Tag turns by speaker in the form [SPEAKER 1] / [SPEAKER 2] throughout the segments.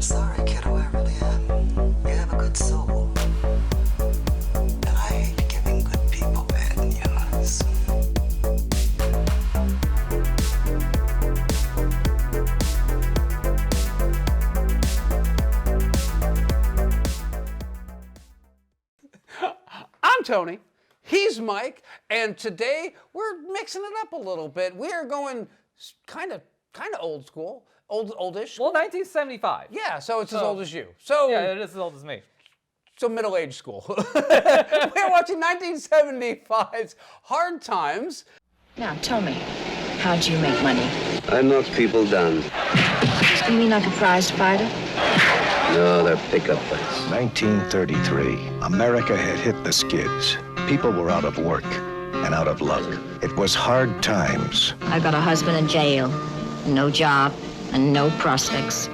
[SPEAKER 1] sorry, kiddo, I really am. You have a good soul. And I hate giving good people bad news.
[SPEAKER 2] I'm Tony. He's Mike, and today we're mixing it up a little bit. We are going kind of old school, oldish.
[SPEAKER 3] Well, 1975.
[SPEAKER 2] Yeah, so it's as old as you. So
[SPEAKER 3] yeah, it is as old as me.
[SPEAKER 2] So middle-aged school. We're watching 1975's Hard Times.
[SPEAKER 4] Now, tell me, how'd you make money?
[SPEAKER 5] I knock people down.
[SPEAKER 4] You mean like a prize fighter?
[SPEAKER 5] No, they're pickup fights.
[SPEAKER 6] 1933. America had hit the skids. People were out of work and out of luck. It was hard times.
[SPEAKER 4] I got a husband in jail, no job, and no prospects.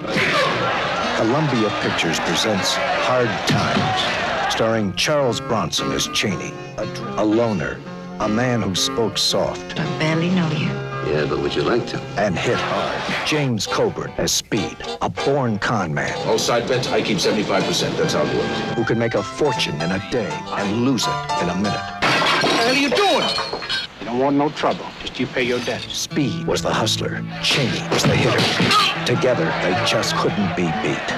[SPEAKER 6] Columbia Pictures presents Hard Times, starring Charles Bronson as Cheney, a loner, a man who spoke soft.
[SPEAKER 4] I barely know you.
[SPEAKER 5] Yeah, but would you like to?
[SPEAKER 6] And hit hard. James Coburn as Speed, a born con man.
[SPEAKER 7] All side bets, I keep 75%. That's how it works.
[SPEAKER 6] Who could make a fortune in a day and lose it in a minute.
[SPEAKER 7] What the hell are you doing? You don't want no trouble. Just you pay your debt.
[SPEAKER 6] Speed was the hustler. Cheney was the hitter. Together, they just couldn't be beat.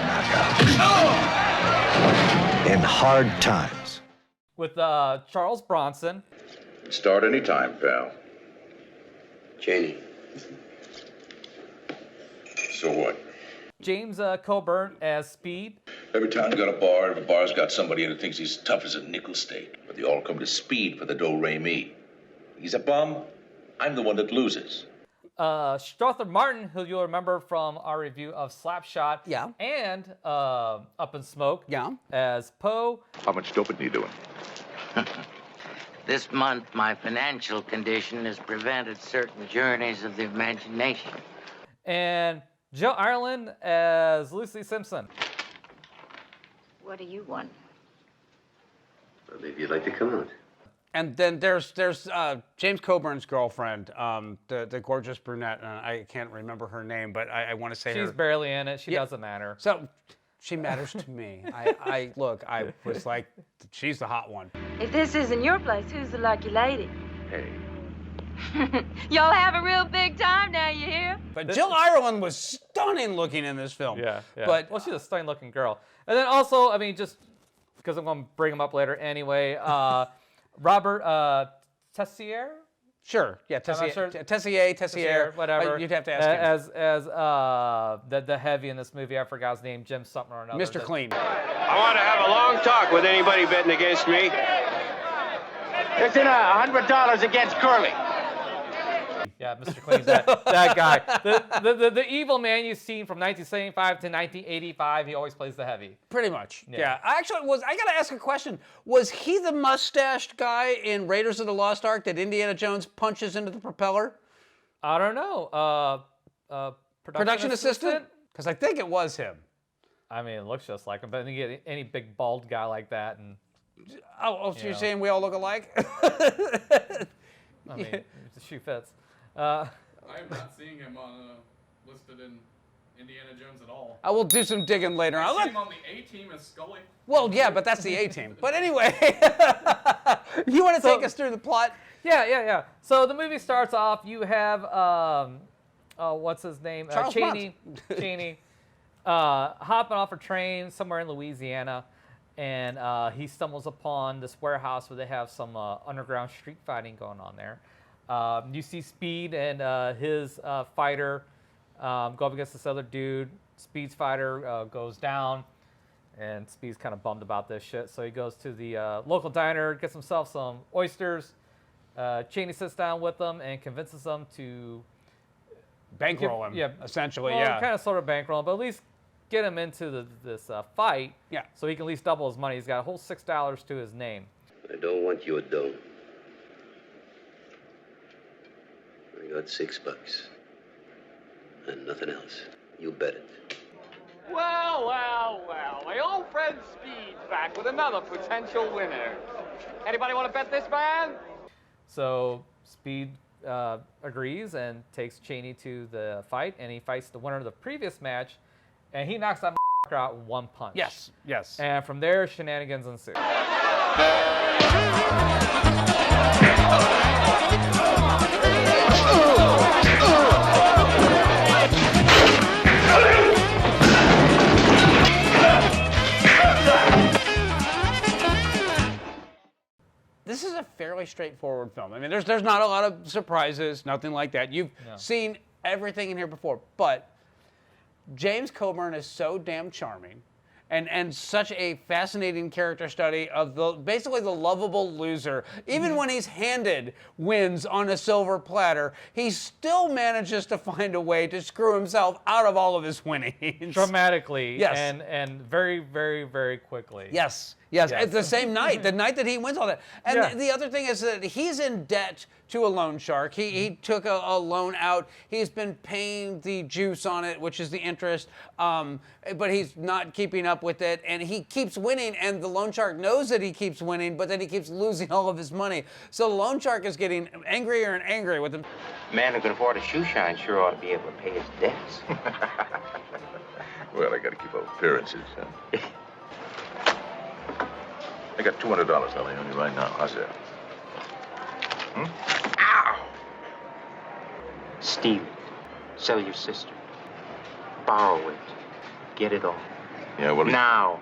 [SPEAKER 6] In Hard Times.
[SPEAKER 3] With Charles Bronson.
[SPEAKER 7] Start any time, pal.
[SPEAKER 5] Cheney.
[SPEAKER 7] So what?
[SPEAKER 3] James Coburn as Speed.
[SPEAKER 7] Every town's got a bar. Every bar's got somebody in who thinks he's tough as a nickel steak. But they all come to Speed for the do-re-mi. He's a bum. I'm the one that loses.
[SPEAKER 3] Strother Martin, who you'll remember from our review of Slapshot.
[SPEAKER 2] Yeah.
[SPEAKER 3] And Up in Smoke.
[SPEAKER 2] Yeah.
[SPEAKER 3] As Poe.
[SPEAKER 7] How much doping are you doing?
[SPEAKER 8] This month, my financial condition has prevented certain journeys of the imagination.
[SPEAKER 3] And Joe Ireland as Lucy Simpson.
[SPEAKER 4] What do you want?
[SPEAKER 5] Well, maybe you'd like to come out.
[SPEAKER 2] And then there's James Coburn's girlfriend, the gorgeous brunette. I can't remember her name, but I want to say
[SPEAKER 3] She's
[SPEAKER 2] her.
[SPEAKER 3] barely in it. She doesn't matter.
[SPEAKER 2] So she matters to me. I was like, she's the hot one.
[SPEAKER 9] If this isn't your place, who's the lucky lady?
[SPEAKER 5] Hey.
[SPEAKER 9] Y'all have a real big time now, you hear?
[SPEAKER 2] But Jill Ireland was stunning looking in this film.
[SPEAKER 3] Yeah.
[SPEAKER 2] But
[SPEAKER 3] well, she's a stunning looking girl. And then also, I mean, just because I'm going to bring him up later anyway, Robert Tessier?
[SPEAKER 2] Sure. Yeah, Tessier,
[SPEAKER 3] whatever.
[SPEAKER 2] You'd have to ask him.
[SPEAKER 3] As the heavy in this movie, I forgot his name, Jim something or another.
[SPEAKER 2] Mr. Clean.
[SPEAKER 10] I want to have a long talk with anybody betting against me. It's in $100 against Curly.
[SPEAKER 3] Yeah, Mr. Clean's that guy. The evil man you've seen from 1975 to 1985, he always plays the heavy.
[SPEAKER 2] Pretty much.
[SPEAKER 3] Yeah.
[SPEAKER 2] I got to ask a question. Was he the mustached guy in Raiders of the Lost Ark that Indiana Jones punches into the propeller?
[SPEAKER 3] I don't know. Production assistant?
[SPEAKER 2] Because I think it was him.
[SPEAKER 3] I mean, it looks just like him, but then you get any big bald guy like that, and
[SPEAKER 2] so you're saying we all look alike?
[SPEAKER 3] I mean, the shoe fits.
[SPEAKER 11] I'm not seeing him listed in Indiana Jones at all.
[SPEAKER 2] I will do some digging later.
[SPEAKER 11] I see him on the A-Team as Scully.
[SPEAKER 2] Well, yeah, but that's the A-Team. But anyway, you want to take us through the plot?
[SPEAKER 3] Yeah. So the movie starts off. You have what's his name?
[SPEAKER 2] Charles
[SPEAKER 3] Cheney. Cheney hopping off a train somewhere in Louisiana, and he stumbles upon this warehouse where they have some underground street fighting going on there. You see Speed and his fighter go up against this other dude. Speed's fighter goes down, and Speed's kind of bummed about this shit. So he goes to the local diner, gets himself some oysters. Cheney sits down with them and convinces them to
[SPEAKER 2] bankroll him. Yeah, essentially. Yeah,
[SPEAKER 3] kind of sort of bankroll him, but at least get him into this fight.
[SPEAKER 2] Yeah,
[SPEAKER 3] so he can at least double his money. He's got a whole $6 to his name.
[SPEAKER 5] I don't want your dough. I got $6. And nothing else. You bet it.
[SPEAKER 10] Well. My old friend Speed's back with another potential winner. Anybody want to bet this man?
[SPEAKER 3] So Speed agrees and takes Cheney to the fight, and he fights the winner of the previous match, and he knocks that her out in one punch.
[SPEAKER 2] Yes, yes.
[SPEAKER 3] And from there, shenanigans ensue.
[SPEAKER 2] This is a fairly straightforward film. I mean, there's not a lot of surprises, nothing like that. You've seen everything in here before, but James Coburn is so damn charming and such a fascinating character study of basically the lovable loser. Even when he's handed wins on a silver platter, he still manages to find a way to screw himself out of all of his winnings.
[SPEAKER 3] Dramatically,
[SPEAKER 2] Yes.
[SPEAKER 3] and very, very, very quickly.
[SPEAKER 2] Yes. It's the same night, the night that he wins all that. And the other thing is that he's in debt to a loan shark. He took a loan out. He's been paying the juice on it, which is the interest, but he's not keeping up with it. And he keeps winning, and the loan shark knows that he keeps winning, but then he keeps losing all of his money. So the loan shark is getting angrier and angrier with him.
[SPEAKER 8] A man who can afford a shoe shine sure ought to be able to pay his debts.
[SPEAKER 7] Well, I gotta keep up appearances, huh? I got $200 I'll lay on you right now. How's that?
[SPEAKER 8] Ow! Steal it. Sell your sister. Borrow it. Get it all.
[SPEAKER 7] Yeah, well...
[SPEAKER 8] Now.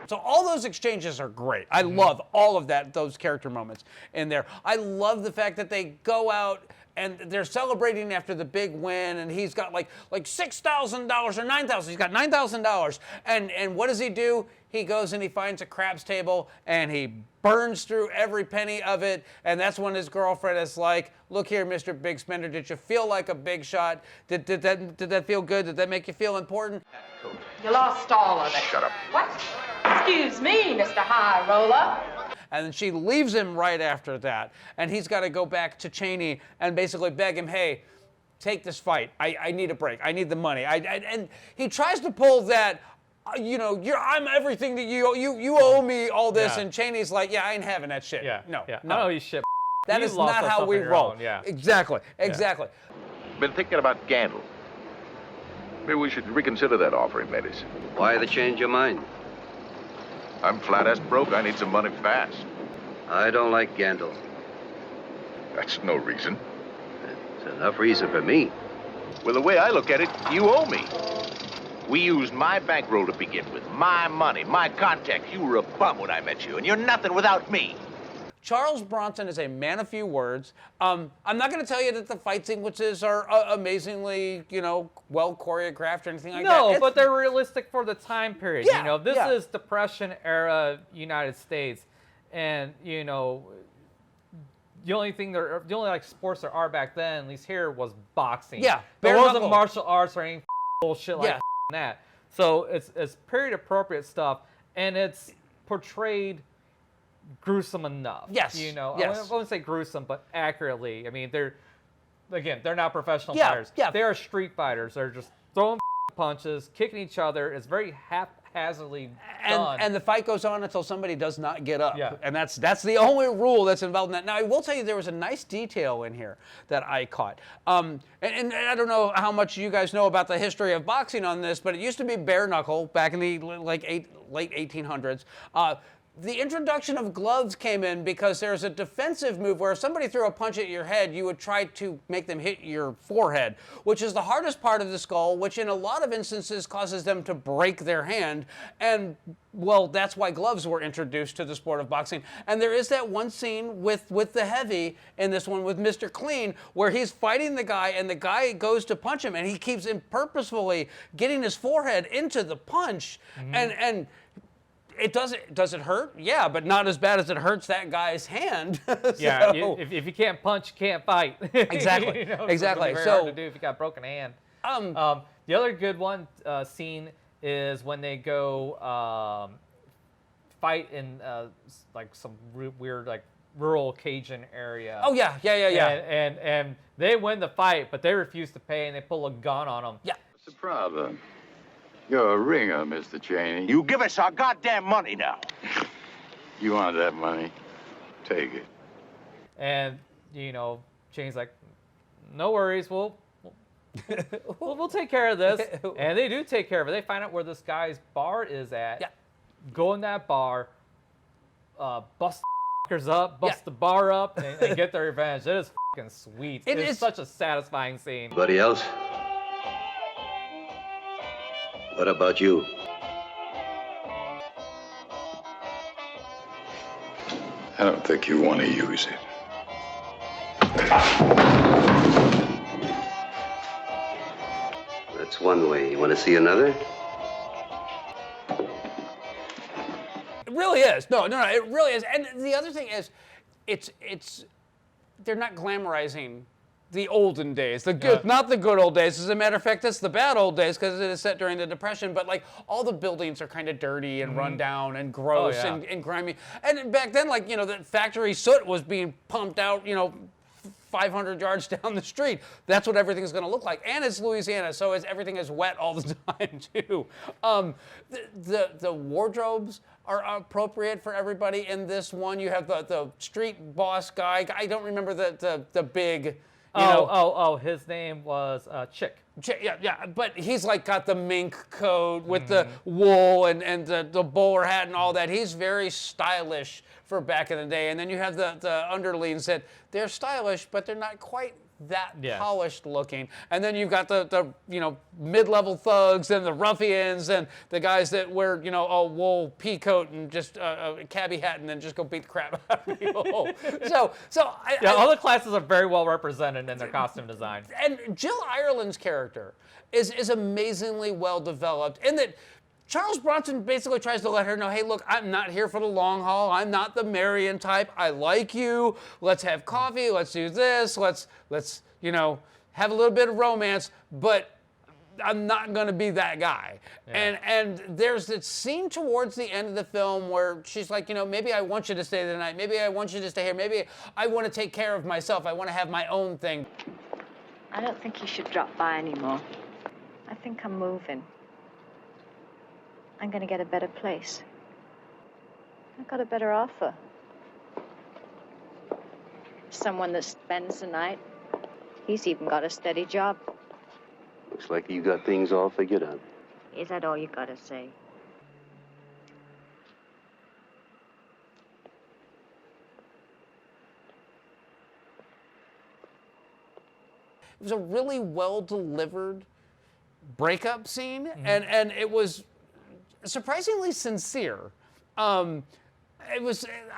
[SPEAKER 2] So all those exchanges are great. I love all of those character moments in there. I love the fact that they go out and they're celebrating after the big win, and he's got like $6,000 or $9,000. He's got $9,000. And what does he do? He goes and he finds a craps table and he burns through every penny of it. And that's when his girlfriend is like, "Look here, Mr. Big Spender, did you feel like a big shot? Did that feel good? Did that make you feel important?"
[SPEAKER 9] You lost all of it.
[SPEAKER 7] Shut up.
[SPEAKER 9] What? Excuse me, Mr. High Roller.
[SPEAKER 2] And then she leaves him right after that. And he's got to go back to Cheney and basically beg him, "Hey, take this fight. I need a break. I need the money." And he tries to pull that, I'm everything that you owe me all this. And Cheney's like, "Yeah, I ain't having that shit. No.
[SPEAKER 3] I know you shit.
[SPEAKER 2] That
[SPEAKER 3] You
[SPEAKER 2] is
[SPEAKER 3] lost
[SPEAKER 2] not
[SPEAKER 3] that
[SPEAKER 2] how
[SPEAKER 3] stuff
[SPEAKER 2] we
[SPEAKER 3] on your
[SPEAKER 2] roll."
[SPEAKER 3] own, yeah.
[SPEAKER 2] Exactly.
[SPEAKER 7] Been thinking about Gandil. Maybe we should reconsider that offer he made us.
[SPEAKER 5] Why the change your mind?
[SPEAKER 7] I'm flat-ass broke. I need some money fast.
[SPEAKER 5] I don't like Gandil.
[SPEAKER 7] That's no reason.
[SPEAKER 5] It's enough reason for me.
[SPEAKER 7] Well, the way I look at it, you owe me. We used my bankroll to begin with. My money, my contacts. You were a bum when I met you, and you're nothing without me.
[SPEAKER 2] Charles Bronson is a man of few words. I'm not going to tell you that the fight sequences are amazingly, well choreographed or anything like that.
[SPEAKER 3] No, but they're realistic for the time period.
[SPEAKER 2] Yeah,
[SPEAKER 3] This is Depression era United States, and the only sports there are back then, at least here, was boxing.
[SPEAKER 2] Yeah,
[SPEAKER 3] there wasn't
[SPEAKER 2] bare-knuckled.
[SPEAKER 3] martial arts or any bullshit like that. So it's period appropriate stuff, and it's portrayed gruesome enough.
[SPEAKER 2] Yes.
[SPEAKER 3] I wouldn't say gruesome, but accurately. I mean, they're not professional
[SPEAKER 2] Yeah,
[SPEAKER 3] fighters.
[SPEAKER 2] yeah.
[SPEAKER 3] They are street fighters. They're just throwing punches, kicking each other. It's very haphazardly done.
[SPEAKER 2] And the fight goes on until somebody does not get up.
[SPEAKER 3] Yeah.
[SPEAKER 2] And that's the only rule that's involved in that. Now, I will tell you there was a nice detail in here that I caught. And I don't know how much you guys know about the history of boxing on this, but it used to be bare-knuckle back in the late 1800s. The introduction of gloves came in because there's a defensive move where if somebody threw a punch at your head, you would try to make them hit your forehead, which is the hardest part of the skull, which in a lot of instances causes them to break their hand. And, well, that's why gloves were introduced to the sport of boxing. And there is that one scene with the heavy in this one with Mr. Clean where he's fighting the guy and the guy goes to punch him and he keeps purposefully getting his forehead into the punch. And does it hurt? Yeah, but not as bad as it hurts that guy's hand.
[SPEAKER 3] Yeah, if you can't punch, you can't fight.
[SPEAKER 2] Exactly. Exactly.
[SPEAKER 3] It's very hard to do if you got a broken hand. The other good one scene is when they go fight in some weird rural Cajun area.
[SPEAKER 2] Oh yeah.
[SPEAKER 3] And they win the fight, but they refuse to pay and they pull a gun on them.
[SPEAKER 2] Yeah.
[SPEAKER 12] What's the problem? You're a ringer, Mr. Cheney.
[SPEAKER 7] You give us our goddamn money now.
[SPEAKER 12] You want that money? Take it.
[SPEAKER 3] And Cheney's like, "No worries, we'll we'll take care of this. And they do take care of it. They find out where this guy's bar is at.
[SPEAKER 2] Yeah.
[SPEAKER 3] Go in that bar, bust the up, bust the bar up, and get their revenge. It is fucking sweet. It's such a satisfying scene.
[SPEAKER 5] Anybody else? What about you?
[SPEAKER 12] I don't think you want to use it.
[SPEAKER 5] That's one way. You want to see another?
[SPEAKER 2] It really is. No, it really is. And the other thing is, they're not glamorizing the olden days, the good, not the good old days. As a matter of fact, it's the bad old days because it is set during the Depression. But like all the buildings are kind of dirty and run down and gross and grimy. And back then, like the factory soot was being pumped out, 500 yards down the street. That's what everything's going to look like. And it's Louisiana, so everything is wet all the time too. The wardrobes are appropriate for everybody in this one. You have the street boss guy. I don't remember the big.
[SPEAKER 3] His name was Chick.
[SPEAKER 2] Yeah, but he's like got the mink coat with the wool and the bowler hat and all that. He's very stylish for back in the day. And then you have the underlings that they're stylish, but they're not quite that polished looking. And then you've got the mid-level thugs and the ruffians and the guys that wear a wool pea coat and just a cabbie hat and then just go beat the crap out of people.
[SPEAKER 3] All the classes are very well represented in their costume design.
[SPEAKER 2] And Jill Ireland's character is amazingly well developed in that Charles Bronson basically tries to let her know, hey, look, I'm not here for the long haul. I'm not the Marion type. I like you. Let's have coffee. Let's do this. Let's have a little bit of romance, but I'm not going to be that guy. Yeah. And there's this scene towards the end of the film where she's like, maybe I want you to stay the night. Maybe I want you to stay here. Maybe I want to take care of myself. I want to have my own thing.
[SPEAKER 4] I don't think you should drop by anymore. I think I'm moving. I'm going to get a better place. I've got a better offer. Someone that spends the night. He's even got a steady job.
[SPEAKER 5] Looks like you got things all figured out.
[SPEAKER 4] Is that all you got to say?
[SPEAKER 2] It was a really well-delivered breakup scene, and it was surprisingly sincere. I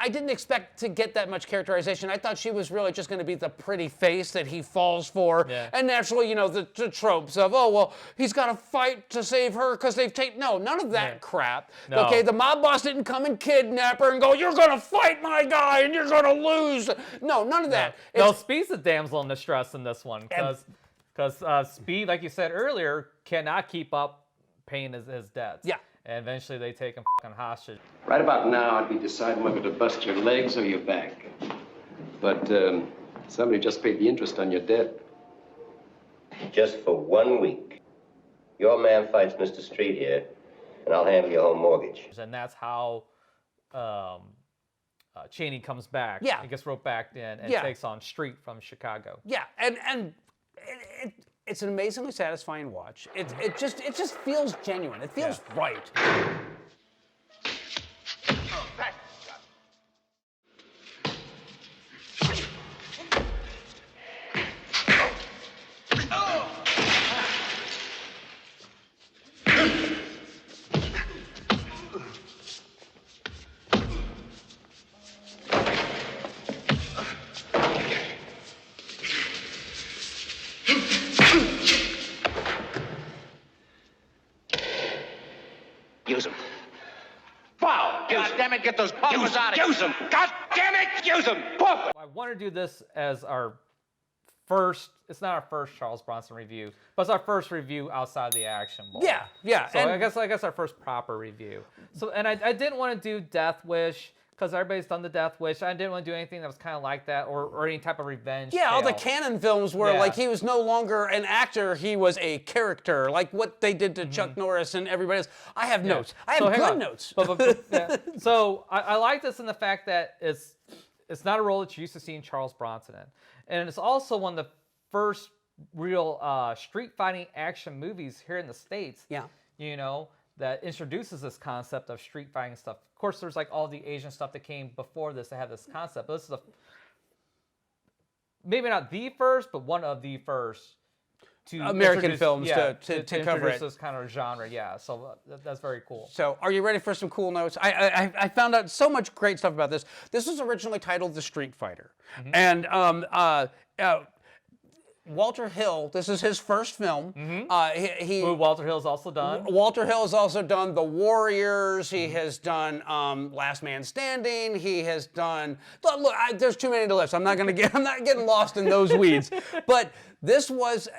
[SPEAKER 2] didn't expect to get that much characterization. I thought she was really just going to be the pretty face that he falls for. Yeah. And naturally, the tropes of, he's got to fight to save her because they've taken... No, none of that crap. No. Okay, the mob boss didn't come and kidnap her and go, you're going to fight my guy and you're going to lose. No, none of that.
[SPEAKER 3] No, Speed's the damsel in distress in this one because Speed, like you said earlier, cannot keep up paying his debts.
[SPEAKER 2] Yeah.
[SPEAKER 3] And eventually they take him fucking hostage.
[SPEAKER 13] Right about now, I'd be deciding whether to bust your legs or your back. But somebody just paid the interest on your debt.
[SPEAKER 5] Just for 1 week. Your man fights Mr. Street here, and I'll handle your home mortgage.
[SPEAKER 3] And that's how Chaney comes back.
[SPEAKER 2] Yeah.
[SPEAKER 3] He gets roped back in and takes on Street from Chicago.
[SPEAKER 2] Yeah, and it's an amazingly satisfying watch. It just feels genuine. It feels right.
[SPEAKER 5] Use him.
[SPEAKER 10] Wow! God damn it, get those buggers out of here! Use them! God damn it, use them!
[SPEAKER 3] I want to do this as our first, it's not our first Charles Bronson review, but it's our first review outside the Action Bowl.
[SPEAKER 2] Yeah.
[SPEAKER 3] So I guess our first proper review. So, and I didn't want to do Death Wish, because everybody's done the Death Wish. I didn't want to do anything that was kind of like that or any type of revenge tale.
[SPEAKER 2] All the Cannon films where like he was no longer an actor, he was a character, like what they did to Chuck Norris and everybody else. I have notes. I have good notes.
[SPEAKER 3] So I like this in the fact that it's not a role that you used to see Charles Bronson in. And it's also one of the first real street fighting action movies here in the States.
[SPEAKER 2] Yeah.
[SPEAKER 3] You know, that introduces this concept of street fighting stuff. Of course, there's like all the Asian stuff that came before this that had this concept. But this is maybe not the first, but one of the first to
[SPEAKER 2] American films to cover
[SPEAKER 3] introduce
[SPEAKER 2] it.
[SPEAKER 3] this kind of genre. Yeah, so that's very cool.
[SPEAKER 2] So, are you ready for some cool notes? I found out so much great stuff about this. This was originally titled The Streetfighter, and Walter Hill. This is his first film.
[SPEAKER 3] Who Walter Hill's also done.
[SPEAKER 2] Walter Hill has also done The Warriors. He has done Last Man Standing. He has done. Look, there's too many to list. I'm not getting lost in those weeds. But this was.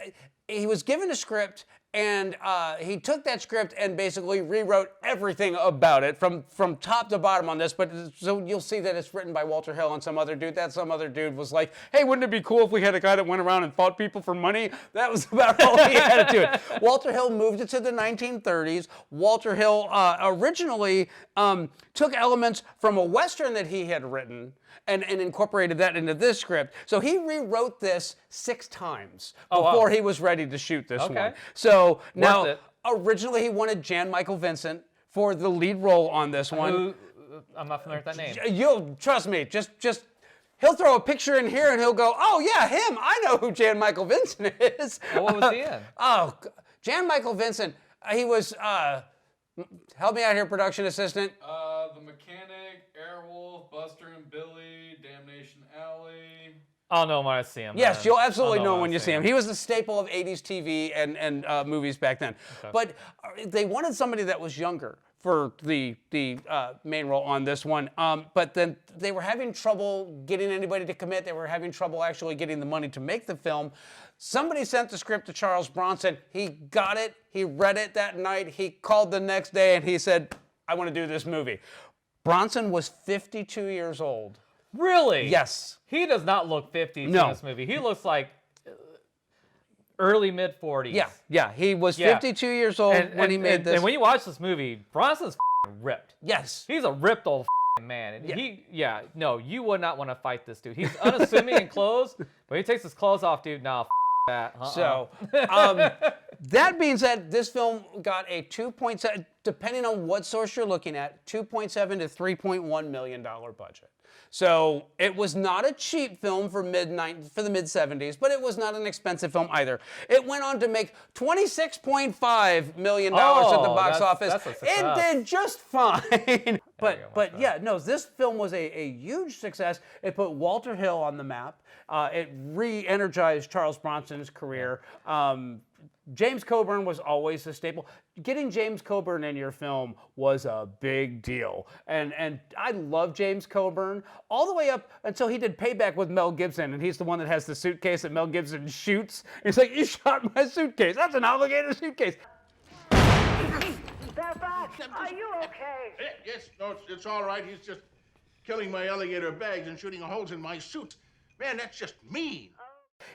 [SPEAKER 2] He was given a script, and he took that script and basically rewrote everything about it from top to bottom on this. But so you'll see that it's written by Walter Hill and some other dude. That some other dude was like, hey, wouldn't it be cool if we had a guy that went around and fought people for money? That was about all he had to do it. Walter Hill moved it to the 1930s. Walter Hill originally took elements from a Western that he had written and incorporated that into this script. So he rewrote this 6 times before he was ready to shoot this one. So now, originally he wanted Jan Michael Vincent for the lead role on this one.
[SPEAKER 3] I'm not familiar with that name.
[SPEAKER 2] You'll trust me. Just he'll throw a picture in here and he'll go, oh yeah, him. I know who Jan Michael Vincent is.
[SPEAKER 3] Well, what was he in?
[SPEAKER 2] Jan Michael Vincent. He was. Help me out here, production assistant.
[SPEAKER 11] The Mechanic, Airwolf, Buster and Billy, Damnation Alley.
[SPEAKER 3] I'll know when I see him.
[SPEAKER 2] Yes, you'll absolutely know when you see him. He was the staple of 80s TV and movies back then. Okay. But they wanted somebody that was younger for the main role on this one. But then they were having trouble getting anybody to commit. They were having trouble actually getting the money to make the film. Somebody sent the script to Charles Bronson. He got it. He read it that night. He called the next day and he said, I want to do this movie. Bronson was 52 years old.
[SPEAKER 3] Really?
[SPEAKER 2] Yes.
[SPEAKER 3] He does not look 50 in this movie. He looks like early mid-40s.
[SPEAKER 2] Yeah. He was 52 years old when he made this.
[SPEAKER 3] And when you watch this movie, Bronson's ripped.
[SPEAKER 2] Yes.
[SPEAKER 3] He's a ripped old man. And no, you would not want to fight this dude. He's unassuming in clothes, but he takes his clothes off, dude. Nah, that.
[SPEAKER 2] So, that being said, this film got a 2.7, depending on what source you're looking at, $2.7 to $3.1 million budget. So it was not a cheap film for the mid-70s, but it was not an expensive film either. It went on to make $26.5 million at the box office. It did just fine. But yeah, no, this film was a huge success. It put Walter Hill on the map. It re-energized Charles Bronson's career. James Coburn was always a staple. Getting James Coburn in your film was a big deal. And I love James Coburn all the way up until he did Payback with Mel Gibson, and he's the one that has the suitcase that Mel Gibson shoots. He's like, you shot my suitcase. That's an alligator suitcase.
[SPEAKER 14] Belfast, are you okay?
[SPEAKER 15] Yes, no, it's all right. He's just killing my alligator bags and shooting holes in my suit. Man, that's just mean.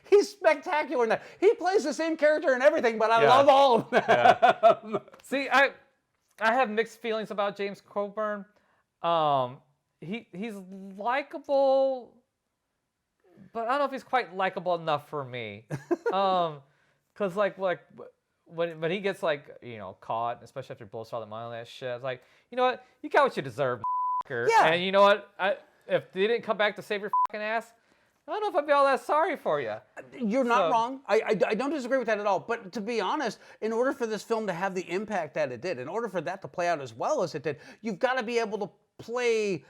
[SPEAKER 2] He's spectacular in that. He plays the same character in everything, but I love all of them.
[SPEAKER 3] Yeah. See, I have mixed feelings about James Coburn. He's likable, but I don't know if he's quite likable enough for me. Cause like when he gets caught, especially after he blows all the money and that shit, it's like, you know what, you got what you deserve, yeah. And you know what, if they didn't come back to save your fucking ass, I don't know if I'd be all that sorry for you.
[SPEAKER 2] You're not wrong. I don't disagree with that at all. But to be honest, in order for this film to have the impact that it did, in order for that to play out as well as it did, you've got to be able to play,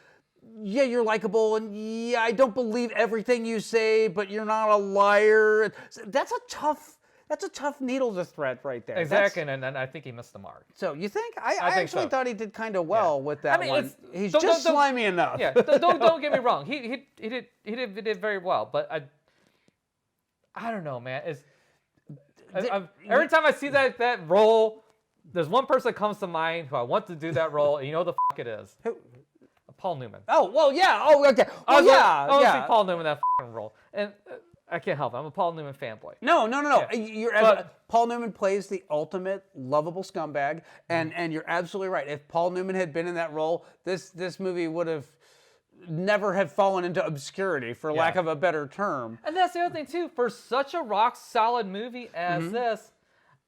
[SPEAKER 2] yeah, you're likable, and yeah, I don't believe everything you say, but you're not a liar. That's a tough needle to thread right there.
[SPEAKER 3] Exactly, and I think he missed the mark.
[SPEAKER 2] So you think? I actually thought he did kind of well with that one. He's just slimy enough.
[SPEAKER 3] Yeah, don't get me wrong. He did very well, but I don't know, man. Every time I see that role, there's one person that comes to mind who I want to do that role, and you know who the fuck it is.
[SPEAKER 2] Who?
[SPEAKER 3] Paul Newman.
[SPEAKER 2] Oh well, yeah. Oh okay. Well,
[SPEAKER 3] I want to see Paul Newman in that fucking role, and. I can't help it. I'm a Paul Newman fanboy.
[SPEAKER 2] No. Yeah. Paul Newman plays the ultimate lovable scumbag, and you're absolutely right. If Paul Newman had been in that role, this movie would have never have fallen into obscurity, for lack of a better term.
[SPEAKER 3] And that's the other thing too. For such a rock solid movie as this,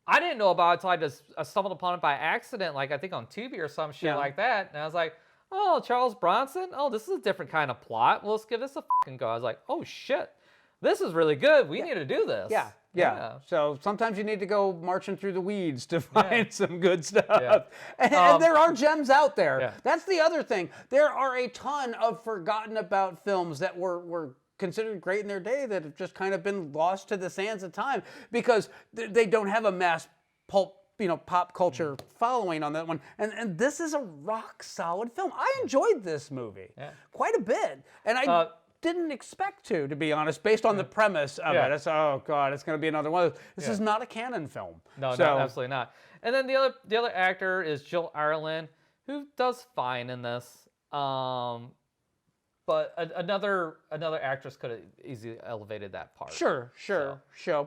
[SPEAKER 3] I didn't know about it until I just stumbled upon it by accident, like I think on Tubi or some shit like that. And I was like, oh, Charles Bronson? Oh, this is a different kind of plot. Well, let's give this a fucking go. I was like, oh shit, this is really good. We need to do this.
[SPEAKER 2] Yeah. So sometimes you need to go marching through the weeds to find some good stuff. And there are gems out there. That's the other thing. There are a ton of forgotten about films that were considered great in their day that have just kind of been lost to the sands of time because they don't have a mass pop culture following on that one. And this is a rock solid film. I enjoyed this movie quite a bit. And I didn't expect to be honest, based on the premise of it. It's, oh God, it's going to be another one of those. This is not a canon film.
[SPEAKER 3] No, absolutely not. And then the other actor is Jill Ireland, who does fine in this. But another actress could have easily elevated that part.
[SPEAKER 2] Sure.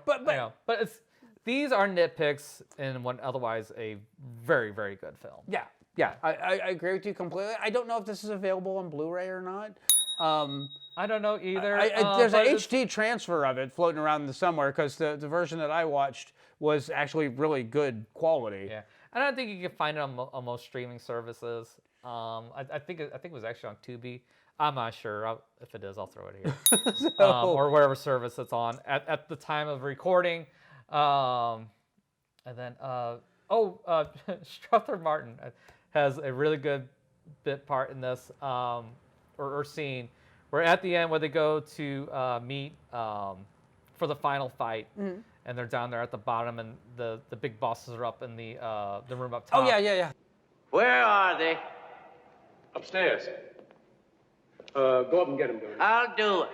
[SPEAKER 2] But
[SPEAKER 3] these are nitpicks in what otherwise a very, very good film.
[SPEAKER 2] Yeah. I agree with you completely. I don't know if this is available on Blu-ray or not.
[SPEAKER 3] I don't know either.
[SPEAKER 2] There's an HD transfer of it floating around somewhere because the version that I watched was actually really good quality.
[SPEAKER 3] Yeah, and I don't think you can find it on most streaming services. I think it was actually on Tubi. I'm not sure. If it is, I'll throw it here. Or whatever service it's on at the time of recording. And then, Strother Martin has a really good bit part in this or scene where at the end where they go to meet for the final fight, and they're down there at the bottom, and the big bosses are up in the room up top.
[SPEAKER 2] Oh yeah.
[SPEAKER 8] Where are they?
[SPEAKER 13] Upstairs. Go up and get him, Billy.
[SPEAKER 8] I'll do it.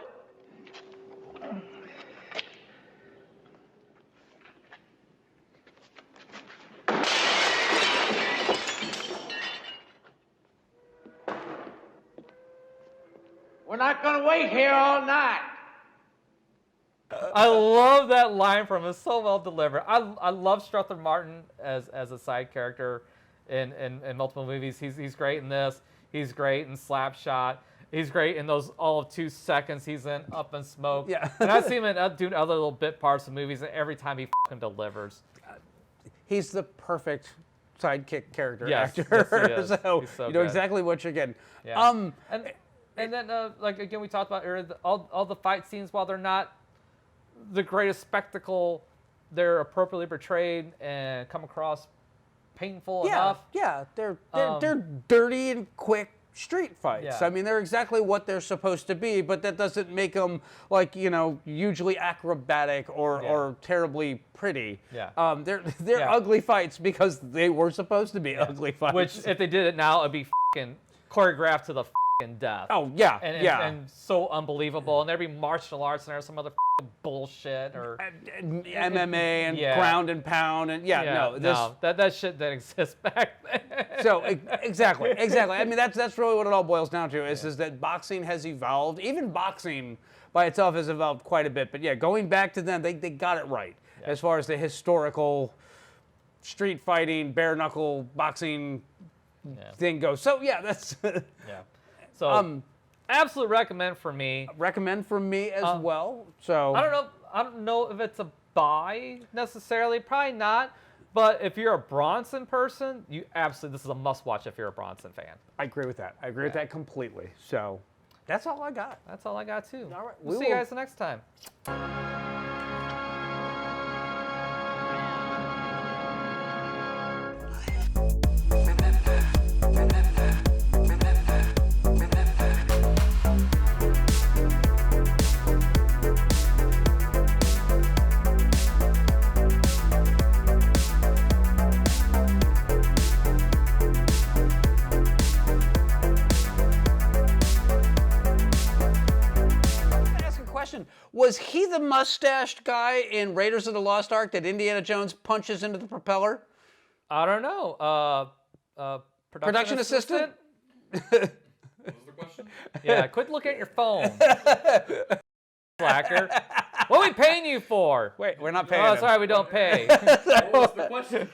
[SPEAKER 8] We're not going to wait here all night.
[SPEAKER 3] I love that line from him. It's so well delivered. I love Strother Martin as a side character in multiple movies. He's great in this. He's great in Slapshot. He's great in those all of 2 seconds he's in Up in Smoke.
[SPEAKER 2] Yeah.
[SPEAKER 3] And I've seen him doing other little bit parts of movies, and every time he fucking delivers.
[SPEAKER 2] He's the perfect sidekick character actor.
[SPEAKER 3] Yes, he is.
[SPEAKER 2] So,
[SPEAKER 3] he's so
[SPEAKER 2] you know
[SPEAKER 3] good.
[SPEAKER 2] exactly what you're getting.
[SPEAKER 3] Yeah. And then, like again, we talked about earlier, all the fight scenes, while they're not the greatest spectacle, they're appropriately portrayed and come across painful enough.
[SPEAKER 2] Yeah, they're dirty and quick street fights.
[SPEAKER 3] Yeah.
[SPEAKER 2] I mean, they're exactly what they're supposed to be, but that doesn't make them like hugely acrobatic or terribly pretty.
[SPEAKER 3] Yeah.
[SPEAKER 2] They're ugly fights because they were supposed to be ugly fights.
[SPEAKER 3] Which, if they did it now, it'd be fucking choreographed to the fucking death.
[SPEAKER 2] Oh yeah,
[SPEAKER 3] and so unbelievable. And there'd be martial arts and there's some other fucking bullshit or
[SPEAKER 2] MMA and ground and pound and
[SPEAKER 3] that shit that exists back then.
[SPEAKER 2] So exactly. I mean, that's really what it all boils down to is that boxing has evolved. Even boxing by itself has evolved quite a bit. But yeah, going back to them, they got it right as far as the historical street fighting, bare-knuckle boxing thing goes. So yeah, that's
[SPEAKER 3] So absolute recommend for me.
[SPEAKER 2] Recommend for me as well. So
[SPEAKER 3] I don't know if it's a buy necessarily. Probably not. But if you're a Bronson person, this is a must-watch if you're a Bronson fan.
[SPEAKER 2] I agree with that. I agree with that completely. So that's all I got.
[SPEAKER 3] That's all I got too.
[SPEAKER 2] All right.
[SPEAKER 3] We'll see you guys next time.
[SPEAKER 2] Was he the mustached guy in Raiders of the Lost Ark that Indiana Jones punches into the propeller?
[SPEAKER 3] I don't know. Production assistant?
[SPEAKER 11] What was the question?
[SPEAKER 3] Yeah, quit looking at your phone. Slacker. What are we paying you for?
[SPEAKER 2] Wait, we're not paying
[SPEAKER 3] Oh,
[SPEAKER 2] him.
[SPEAKER 3] sorry, we don't pay.
[SPEAKER 11] What was the question?